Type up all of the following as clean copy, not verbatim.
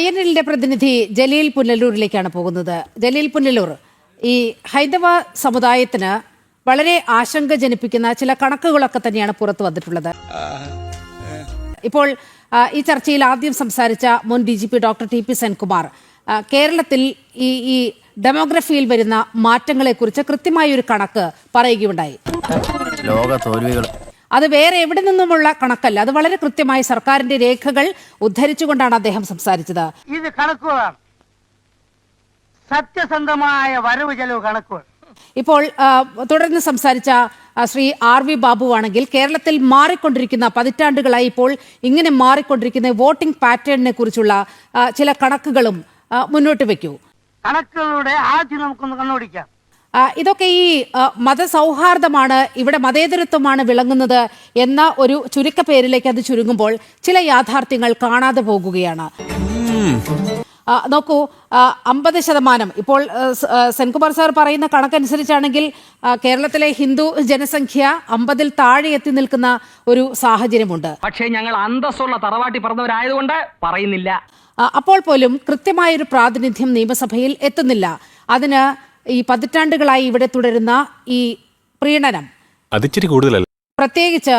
INLന്റെ പ്രതിനിധി ജലീൽ പുനലൂരിലേക്കാണ് പോകുന്നത്. ജലീൽ പുനലൂർ, ഈ ഹൈന്ദവ സമുദായത്തിന് വളരെ ആശങ്ക ജനിപ്പിക്കുന്ന ചില കണക്കുകളൊക്കെ തന്നെയാണ് പുറത്തു വന്നിട്ടുള്ളത്. ഇപ്പോൾ ഈ ചർച്ചയിൽ ആദ്യം സംസാരിച്ച മുൻ DGP ഡോക്ടർ TP സെൻകുമാർ കേരളത്തിൽ ഈ ഡെമോഗ്രഫിയിൽ വരുന്ന മാറ്റങ്ങളെക്കുറിച്ച് കൃത്യമായ ഒരു കണക്ക് പറയുകയുണ്ടായി. അത് വേറെ എവിടെ നിന്നുമുള്ള കണക്കല്ല, അത് വളരെ കൃത്യമായി സർക്കാരിന്റെ രേഖകൾ ഉദ്ധരിച്ചുകൊണ്ടാണ് അദ്ദേഹം സംസാരിച്ചത്. ഇത് കണക്കുകളാണ്, സത്യസന്ധമായ വരവ് ചെലവ് കണക്കുകൾ. ഇപ്പോൾ തുടർന്ന് സംസാരിച്ച ശ്രീ RV ബാബുവാണെങ്കിൽ കേരളത്തിൽ മാറിക്കൊണ്ടിരിക്കുന്ന പതിറ്റാണ്ടുകളായി ഇപ്പോൾ ഇങ്ങനെ മാറിക്കൊണ്ടിരിക്കുന്ന വോട്ടിംഗ് പാറ്റേണിനെ കുറിച്ചുള്ള ചില കണക്കുകളും മുന്നോട്ട് വെക്കൂ. കണക്കുകളുടെ ആദ്യം നമുക്കൊന്ന് കണ്ണോടിക്കാം. ഇതൊക്കെ ഈ മതസൗഹാർദ്ദമാണ്, ഇവിടെ മതേതരത്വമാണ് വിളങ്ങുന്നത് എന്ന ഒരു ചുരുക്കപ്പേരിലേക്ക് അത് ചുരുങ്ങുമ്പോൾ ചില യാഥാർത്ഥ്യങ്ങൾ കാണാതെ പോകുകയാണ്. നോക്കൂ, 50% ഇപ്പോൾ സെൻകുമാർ സാർ പറയുന്ന കണക്കനുസരിച്ചാണെങ്കിൽ കേരളത്തിലെ ഹിന്ദു ജനസംഖ്യ 50-ൽ താഴെ എത്തി നിൽക്കുന്ന ഒരു സാഹചര്യമുണ്ട്. പക്ഷേ ഞങ്ങൾ അന്തസ്സുള്ള തറവാട്ടി പറഞ്ഞവരായതുകൊണ്ട് പറയുന്നില്ല. അപ്പോൾ പോലും കൃത്യമായൊരു പ്രാതിനിധ്യം നിയമസഭയിൽ എത്തുന്നില്ല. അതിന് ഈ പതിറ്റാണ്ടുകളായി ഇവിടെ തുടരുന്ന ഈ പ്രീണനം അതിച്ചിരി കൂടുതലല്ല. പ്രത്യേകിച്ച്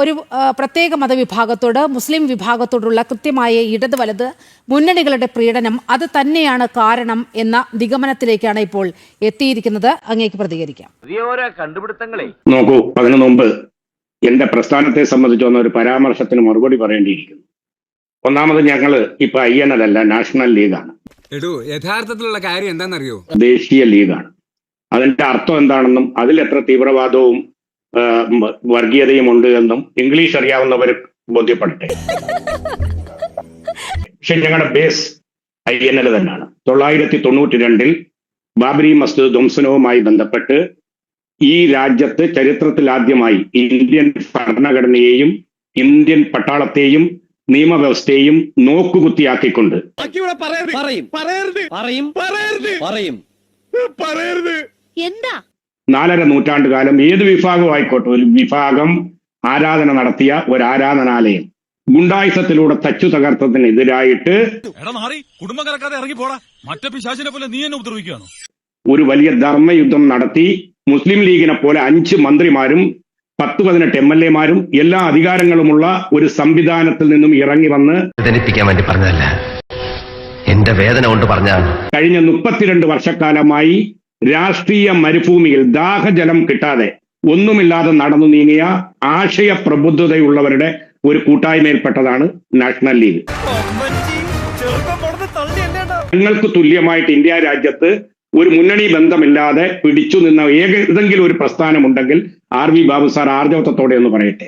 ഒരു പ്രത്യേക മതവിഭാഗത്തോട്, മുസ്ലിം വിഭാഗത്തോടുള്ള കൃത്യമായ ഇടത് വലത് മുന്നണികളുടെ പ്രീണനം അത് തന്നെയാണ് കാരണം എന്ന നിഗമനത്തിലേക്കാണ് ഇപ്പോൾ എത്തിയിരിക്കുന്നത്. അങ്ങേക്ക് പ്രതികരിക്കാം. നോക്കൂ, അതിനു മുമ്പ് എന്റെ പ്രസ്ഥാനത്തെ സംബന്ധിച്ച് വന്ന ഒരു പരാമർശത്തിന് മറുപടി പറയേണ്ടിയിരിക്കുന്നു. ഒന്നാമത് ഞങ്ങള് ഇപ്പൊ INL അല്ല, നാഷണൽ ലീഗാണ്. യഥാർത്ഥത്തിലുള്ള കാര്യം എന്താണെന്നറിയോ? ദേശീയ ലീഗാണ്. അതിന്റെ അർത്ഥം എന്താണെന്നും അതിൽ എത്ര തീവ്രവാദവും വർഗീയതയും ഉണ്ട് എന്നും ഇംഗ്ലീഷ് അറിയാവുന്നവർ ബോധ്യപ്പെടട്ടെ. പക്ഷെ ഞങ്ങളുടെ ബേസ് INL തന്നെയാണ്. 1992 ബാബരി മസ്ജിദ് ധ്വംസനവുമായി ബന്ധപ്പെട്ട് ഈ രാജ്യത്ത് ചരിത്രത്തിൽ ആദ്യമായി ഇന്ത്യൻ ഭരണഘടനയെയും ഇന്ത്യൻ പട്ടാളത്തെയും നിയമവ്യവസ്ഥയെയും നോക്കുകുത്തിയാക്കിക്കൊണ്ട് എന്താ 4.5 നൂറ്റാണ്ടുകാലം ഏത് വിഭാഗമായിക്കോട്ടെ, ഒരു വിഭാഗം ആരാധന നടത്തിയ ഒരു ആരാധനാലയം ഗുണ്ടായുസത്തിലൂടെ തച്ചു തകർത്തതിനെതിരായിട്ട് ഒരു വലിയ ധർമ്മയുദ്ധം നടത്തി മുസ്ലിം ലീഗിനെ പോലെ 5 മന്ത്രിമാരും 10-18 MLA-മാരും എല്ലാ അധികാരങ്ങളുമുള്ള ഒരു സംവിധാനത്തിൽ നിന്നും ഇറങ്ങി വന്ന് വേദനിപ്പിക്കാൻ വേണ്ടി പറഞ്ഞതല്ല, എന്റെ വേദന കൊണ്ട് പറഞ്ഞാണ്. കഴിഞ്ഞ 32 വർഷക്കാലമായി രാഷ്ട്രീയ മരുഭൂമിയിൽ ദാഹജലം കിട്ടാതെ ഒന്നുമില്ലാതെ നടന്നു നീങ്ങിയ ആശയ പ്രബുദ്ധതയുള്ളവരുടെ ഒരു കൂട്ടായ്മയിൽപ്പെട്ടതാണ് നാഷണൽ ലീഗ്. ഞങ്ങൾക്ക് തുല്യമായിട്ട് ഇന്ത്യ രാജ്യത്ത് ഒരു മുന്നണി ബന്ധമില്ലാതെ പിടിച്ചു നിന്ന ഏതെങ്കിലും ഒരു പ്രസ്ഥാനമുണ്ടെങ്കിൽ RV ബാബു സാർ ആർജവത്തോടെ എന്ന് പറയട്ടെ.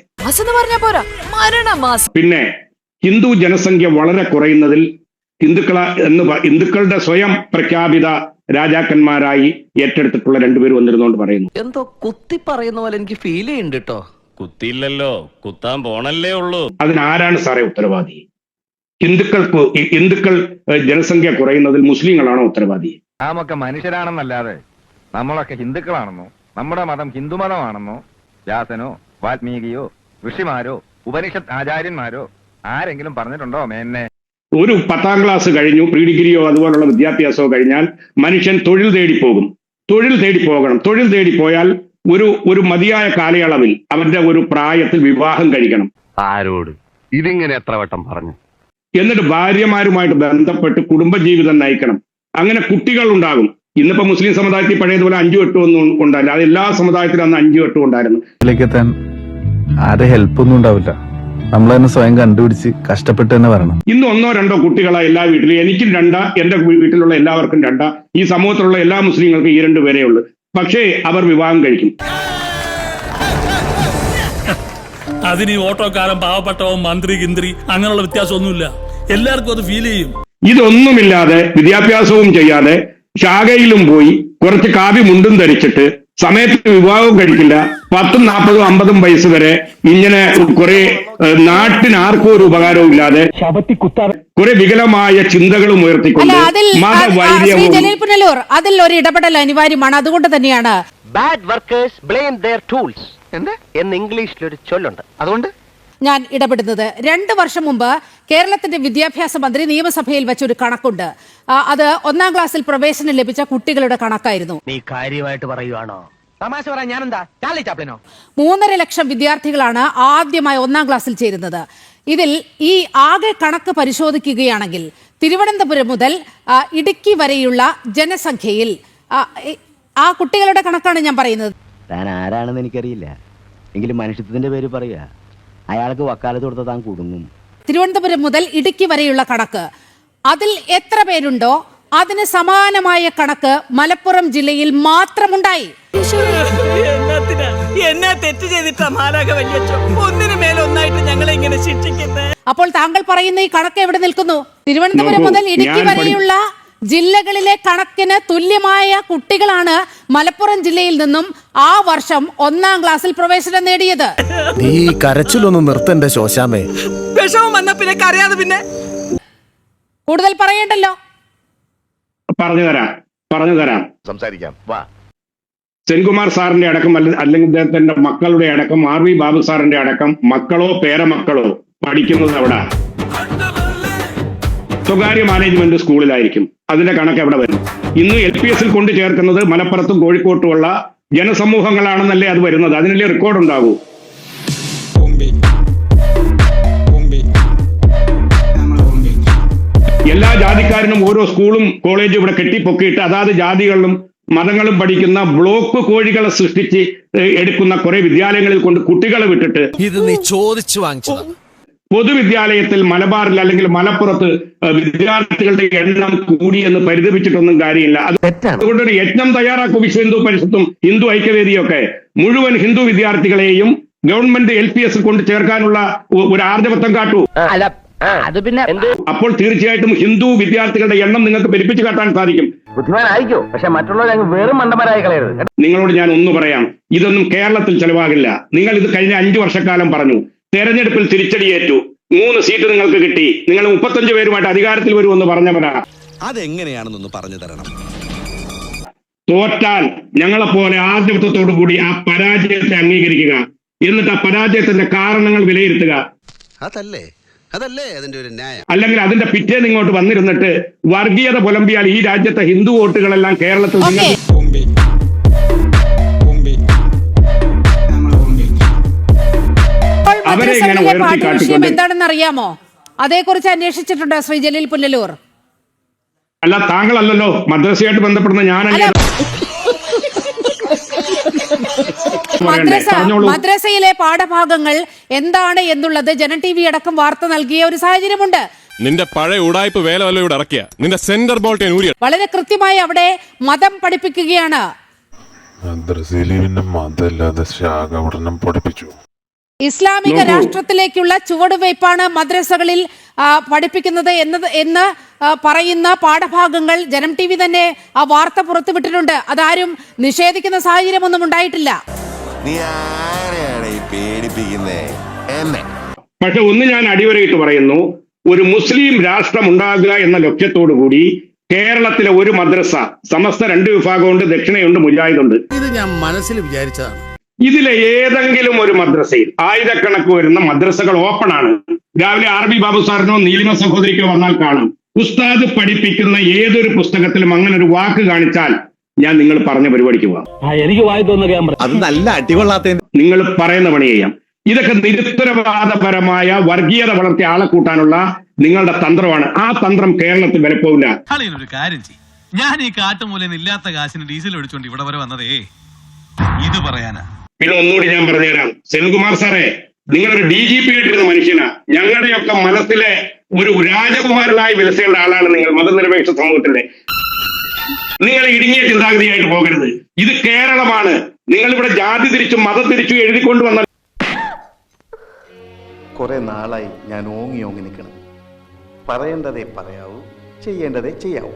പിന്നെ ഹിന്ദു ജനസംഖ്യ വളരെ കുറയുന്നതിൽ ഹിന്ദുക്കളുടെ സ്വയം പ്രഖ്യാപിത രാജാക്കന്മാരായി ഏറ്റെടുത്തിട്ടുള്ള 2 പേര് വന്നിരുന്നോണ്ട് പറയുന്നു. എന്തോ കുത്തി പറയുന്ന പോലെ എനിക്ക് ഫീൽ ചെയ്യുന്നുണ്ട് കേട്ടോ. കുത്തിയില്ലല്ലോ, കുത്താൻ പോണല്ലേ ഉള്ളൂ. അതിനാരാണ് സാറേ ഉത്തരവാദി? ഹിന്ദുക്കൾ ജനസംഖ്യ കുറയുന്നതിൽ മുസ്ലിങ്ങളാണോ ഉത്തരവാദി? നാമൊക്കെ മനുഷ്യരാണെന്നല്ലാതെ നമ്മളൊക്കെ ഹിന്ദുക്കളാണെന്നോ നമ്മുടെ മതം ഹിന്ദുമതമാണെന്നോ വ്യാസനോ വാൽമീകിയോ ഋഷിമാരോ ഉപനിഷത്ത് ആചാര്യന്മാരോ ആരെങ്കിലും പറഞ്ഞിട്ടുണ്ടോ മേന്നെ? ഒരു 10ാം ക്ലാസ് കഴിഞ്ഞു, പ്രീ ഡിഗ്രിയോ അതുപോലുള്ള വിദ്യാഭ്യാസമോ കഴിഞ്ഞാൽ മനുഷ്യൻ തൊഴിൽ തേടി പോകും. തൊഴിൽ തേടി പോകണം. തൊഴിൽ തേടി പോയാൽ ഒരു മതിയായ കാലയളവിൽ അവന്റെ ഒരു പ്രായത്തിൽ വിവാഹം കഴിക്കണം. ആരോട് ഇതിങ്ങനെ എത്ര വട്ടം പറഞ്ഞു? എന്നിട്ട് ഭാര്യമാരുമായിട്ട് ബന്ധപ്പെട്ട് കുടുംബജീവിതം നയിക്കണം. അങ്ങനെ കുട്ടികൾ ഉണ്ടാകും. ഇന്നിപ്പോ മുസ്ലിം സമുദായത്തിൽ പഴയതുപോലെ 5-8 ഒന്നും ഉണ്ടായില്ല. അത് എല്ലാ സമുദായത്തിലും അന്ന് 5-8 ഉണ്ടായിരുന്നു. ഇതിലേക്കെത്താൻ ആരെ ഹെൽപ്പ് ഒന്നും ഉണ്ടാവില്ല, നമ്മൾ തന്നെ സ്വയം കണ്ടുപിടിച്ച് കഷ്ടപ്പെട്ട് തന്നെ വരണം. ഇന്ന് 1-2 കുട്ടികളാണ് എല്ലാ വീട്ടിലും. എനിക്കും 2, എന്റെ വീട്ടിലുള്ള എല്ലാവർക്കും 2, ഈ സമൂഹത്തിലുള്ള എല്ലാ മുസ്ലിങ്ങൾക്കും ഈ 2 പേരേ ഉള്ളൂ. പക്ഷേ അവർ വിവാഹം കഴിക്കും. അതിന് ഈ ഓട്ടോക്കാരൻ, പാവപ്പെട്ടവൻ, മന്ത്രി, ഗിന്ത്രി അങ്ങനെയുള്ള വ്യത്യാസമൊന്നുമില്ല. എല്ലാവർക്കും അത് ഫീൽ ചെയ്യും. ഇതൊന്നുമില്ലാതെ വിദ്യാഭ്യാസവും ചെയ്യാതെ ശാഖയിലും പോയി കുറച്ച് കാവ്യ മുണ്ടും ധരിച്ചിട്ട് സമയത്ത് വിവാഹവും കഴിക്കില്ല. 10, 40, 50 വയസ്സ് വരെ ഇങ്ങനെ കുറെ നാട്ടിന് ആർക്കും ഒരു ഉപകാരവും ഇല്ലാതെ കുറെ വികലമായ ചിന്തകളും ഉയർത്തിക്കൊണ്ട് അതിൽ ഒരു ഇടപെടൽ അനിവാര്യമാണ്. അതുകൊണ്ട് തന്നെയാണ് bad workers blame their tools എന്ന് ഇംഗ്ലീഷിൽ ഒരു ചൊല്ലുണ്ട്. അതുകൊണ്ട് ഞാൻ ഇടപെടുന്നത്. 2 വർഷം മുമ്പ് കേരളത്തിന്റെ വിദ്യാഭ്യാസ മന്ത്രി നിയമസഭയിൽ വെച്ചൊരു കണക്കുണ്ട്. അത് 1-ാം ക്ലാസ്സിൽ പ്രവേശനം ലഭിച്ച കുട്ടികളുടെ കണക്കായിരുന്നു. നീ കാര്യമായിട്ട് പറയുവാണോ? തമാശ പറയാൻ ഞാനെന്താ ചാർലി ചാപ്ലിനോ? 3.5 ലക്ഷം വിദ്യാർത്ഥികളാണ് ആദ്യമായി 1-ാം ക്ലാസ്സിൽ ചേരുന്നത്. ഇതിൽ ഈ ആകെ കണക്ക് പരിശോധിക്കുകയാണെങ്കിൽ തിരുവനന്തപുരം മുതൽ ഇടുക്കി വരെയുള്ള ജനസംഖ്യയിൽ ആ കുട്ടികളുടെ കണക്കാണ് ഞാൻ പറയുന്നത്. താൻ ആരാണെന്ന് എനിക്കറിയില്ല, എങ്കിലും മനുഷ്യത്വത്തിന്റെ പേര് പറയുക. അയാൾക്ക് വക്കാലത്ത് കൊടുത്ത താൻ കുടുങ്ങും. തിരുവനന്തപുരം മുതൽ ഇടുക്കി വരെയുള്ള കണക്ക്, അതിൽ എത്ര പേരുണ്ടോ അതിന് സമാനമായ കണക്ക് മലപ്പുറം ജില്ലയിൽ മാത്രമുണ്ടായി. എന്നാ തെറ്റ് ചെയ്തിട്ടാ മാലാക വല്യച്ചോ ഒന്നിനു മേലൊന്നായിട്ട് ഞങ്ങളെ ഇങ്ങനെ ശിക്ഷിക്കുന്നത്? അപ്പോൾ താങ്കൾ പറയുന്ന ഈ കണക്ക് എവിടെ നിൽക്കുന്നു? തിരുവനന്തപുരം മുതൽ ഇടുക്കി വരെയുള്ള ജില്ലകളിലെ കണക്കിന് തുല്യമായ കുട്ടികളാണ് മലപ്പുറം ജില്ലയിൽ നിന്നും ആ വർഷം 1-ാം ക്ലാസ്സിൽ പ്രവേശനം നേടിയത്. ഈ കരച്ചിലൊന്നും നിർത്തണ്ടേ ശോശാമേ? വിഷമം വന്ന പിന്നെ കരയാതെ പിന്നെ കൂടുതൽ പറയണ്ടല്ലോ. പറഞ്ഞു തരാം. സംസാരിക്കാം, വാ. സെൻകുമാർ സാറിന്റെ അടക്കം അല്ലെങ്കിൽ അദ്ദേഹത്തിന്റെ മക്കളുടെ അടക്കം RV ബാബു സാറിന്റെ അടക്കം മക്കളോ പേരമക്കളോ പഠിക്കുന്നത് അവിടെ സ്വകാര്യ മാനേജ്മെന്റ് സ്കൂളിലായിരിക്കും. അതിന്റെ കണക്ക് എവിടെ വരും? ഇന്ന് LPS കൊണ്ട് ചേർക്കുന്നത് മലപ്പുറത്തും കോഴിക്കോട്ടുമുള്ള ജനസമൂഹങ്ങളാണെന്നല്ലേ അത് വരുന്നത്. അതിനല്ലേ റെക്കോർഡ് ഉണ്ടാകൂ. എല്ലാ ജാതിക്കാരനും ഓരോ സ്കൂളും കോളേജും ഇവിടെ കെട്ടിപ്പൊക്കിയിട്ട് അതാത് ജാതികളിലും മതങ്ങളും പഠിക്കുന്ന ബ്ലോക്ക് കോഴികളെ സൃഷ്ടിച്ച് എടുക്കുന്ന കുറെ വിദ്യാലയങ്ങളിൽ കൊണ്ട് കുട്ടികളെ വിട്ടിട്ട് ഇത് നീ ചോദിച്ചു വാങ്ങിച്ചതാ. പൊതുവിദ്യാലയത്തിൽ മലബാറിൽ അല്ലെങ്കിൽ മലപ്പുറത്ത് വിദ്യാർത്ഥികളുടെ എണ്ണം കൂടിയെന്ന് പരിതപിച്ചിട്ടൊന്നും കാര്യമില്ല. അതുകൊണ്ടൊരു യജ്ഞം തയ്യാറാക്കും വിശ്വ ഹിന്ദു പരിഷത്തും ഹിന്ദു ഐക്യവേദിയൊക്കെ. മുഴുവൻ ഹിന്ദു വിദ്യാർത്ഥികളെയും ഗവൺമെന്റ് LPS കൊണ്ട് ചേർക്കാനുള്ള ഒരു ആർജവത്വം കാട്ടൂ. അത് പിന്നെ അപ്പോൾ തീർച്ചയായിട്ടും ഹിന്ദു വിദ്യാർത്ഥികളുടെ എണ്ണം നിങ്ങൾക്ക് പെരുപ്പിച്ചു കാട്ടാൻ സാധിക്കും. ബുദ്ധിമാനായിരിക്കും, പക്ഷെ മറ്റുള്ളവർ വെറും മണ്ടന്മാരായി കളയരുത്. നിങ്ങളോട് ഞാൻ ഒന്ന് പറയാം, ഇതൊന്നും കേരളത്തിൽ ചെലവാകില്ല. നിങ്ങൾ ഇത് കഴിഞ്ഞ 5 വർഷക്കാലം പറഞ്ഞു. തെരഞ്ഞെടുപ്പിൽ തിരിച്ചടിയേറ്റു, 3 സീറ്റ് നിങ്ങൾക്ക് കിട്ടി. നിങ്ങൾ 35 പേരുമായിട്ട് അധികാരത്തിൽ വരുമെന്ന് പറഞ്ഞവരാ. അതെങ്ങനെയാണെന്നൊന്ന് പറഞ്ഞു തരണം. തോറ്റാൽ ഞങ്ങളെപ്പോലെ ആർജവത്വത്തോടു കൂടി ആ പരാജയത്തെ അംഗീകരിക്കുക, എന്നിട്ട് ആ പരാജയത്തിന്റെ കാരണങ്ങൾ വിലയിരുത്തുക. അതല്ലേ അതിന്റെ ഒരു ന്യായം. അല്ലെങ്കിൽ അതിന്റെ പിറ്റേന്ന് ഇങ്ങോട്ട് വന്നിരുന്നിട്ട് വർഗീയത പുലമ്പിയാൽ ഈ രാജ്യത്തെ ഹിന്ദു വോട്ടുകളെല്ലാം കേരളത്തിൽ അവരെ ഇങ്ങനെ ഉയർത്തി കാട്ടിക്കൊണ്ട് എന്താണെന്ന് അറിയാമോ? അതേക്കുറിച്ച് അന്വേഷിച്ചിട്ടുണ്ടോ ശ്രീ ജലീൽ പുനലൂർ? അല്ല, താങ്കളല്ലല്ലോ മദ്രസയായിട്ട് ബന്ധപ്പെടുന്ന ഞാനല്ലേ. മദ്രസയിലെ പാഠഭാഗങ്ങൾ എന്താണ് എന്നുള്ളത് ജനം TV അടക്കം വാർത്ത നൽകിയ ഒരു സാഹചര്യമുണ്ട്. നിന്റെ പഴയ ഉടായ്പ വേല വല്ല ഇവിടെ ഇറക്കിയ നിന്റെ സെന്റർ ബോൾട്ട് ഊരിയ വളരെ കൃത്യമായി അവിടെ മതം പഠിപ്പിക്കുകയാണ്. ഇസ്ലാമിക രാഷ്ട്രത്തിലേക്കുള്ള ചുവടുവയ്പ്പാണ് മദ്രസകളിൽ പഠിപ്പിക്കുന്നത് എന്ന് പറയുന്ന പാഠഭാഗങ്ങൾ ജനം TV തന്നെ ആ വാർത്ത പുറത്തുവിട്ടിട്ടുണ്ട്. അതാരും നിഷേധിക്കുന്ന സാഹചര്യമൊന്നും ഉണ്ടായിട്ടില്ല. പക്ഷെ ഒന്ന് ഞാൻ അടിവരയിട്ട് പറയുന്നു, ഒരു മുസ്ലിം രാഷ്ട്രം ഉണ്ടാകുക എന്ന ലക്ഷ്യത്തോടു കൂടി കേരളത്തിലെ ഒരു മദ്രസ, സമസ്ത 2 വിഭാഗമുണ്ട്, ദക്ഷിണയുണ്ട്, മുജാഹിദുണ്ട്. ഇത് ഞാൻ മനസ്സിൽ വിചാരിച്ചതാണ്. ഇതിലെ ഏതെങ്കിലും ഒരു മദ്രസയിൽ ആയിരക്കണക്ക് വരുന്ന മദ്രസകൾ ഓപ്പൺ ആണ്. രാവിലെ RV ബാബു സാറിനോ നീലിമ സഹോദരിക്കോ വന്നാൽ കാണാം. ഉസ്താദ് പഠിപ്പിക്കുന്ന ഏതൊരു പുസ്തകത്തിലും അങ്ങനെ ഒരു വാക്ക് കാണിച്ചാൽ ഞാൻ നിങ്ങൾ പറഞ്ഞ പരിപാടിക്ക് പോകാം. എനിക്ക് വായി തോന്നുക അത് നല്ല അടികൊള്ളാത്ത നിങ്ങൾ പറയുന്ന പണി ചെയ്യാം. ഇതൊക്കെ നിരുത്തരവാദപരമായ വർഗീയത വളർത്തിയ ആളെ കൂട്ടാനുള്ള നിങ്ങളുടെ തന്ത്രമാണ്. ആ തന്ത്രം കേരളത്തിൽ വിലപ്പോവില്ല. ഒരു കാര്യം ചെയ്യും, ഞാൻ ഈ കാട്ടുമൂലയിൽ ഇല്ലാത്ത കാശിന് ഡീസൽ ഒഴിച്ചോണ്ട് ഇവിടെ വരെ വന്നതേ ഇത് പറയാനാ. പിന്നെ ഒന്നുകൂടി ഞാൻ പറഞ്ഞുതരാം. സെൻകുമാർ സാറേ, നിങ്ങളൊരു DGP ആയിട്ടിരുന്ന മനുഷ്യനാ. ഞങ്ങളുടെയൊക്കെ മനസ്സിലെ ഒരു രാജകുമാരനായി വിലസേണ്ട ആളാണ് നിങ്ങൾ മതനിരപേക്ഷ സമൂഹത്തിന്റെ. നിങ്ങൾ ഇടുങ്ങിയ ചിന്താഗതിയായിട്ട് പോകരുത്. ഇത് കേരളമാണ്. നിങ്ങൾ ഇവിടെ ജാതി തിരിച്ചും മതം തിരിച്ചും എഴുതിക്കൊണ്ടുവന്ന കുറെ നാളായി ഞാൻ ഓങ്ങി നിൽക്കണം. പറയേണ്ടതേ പറയാവൂ, ചെയ്യേണ്ടതേ ചെയ്യാവൂ.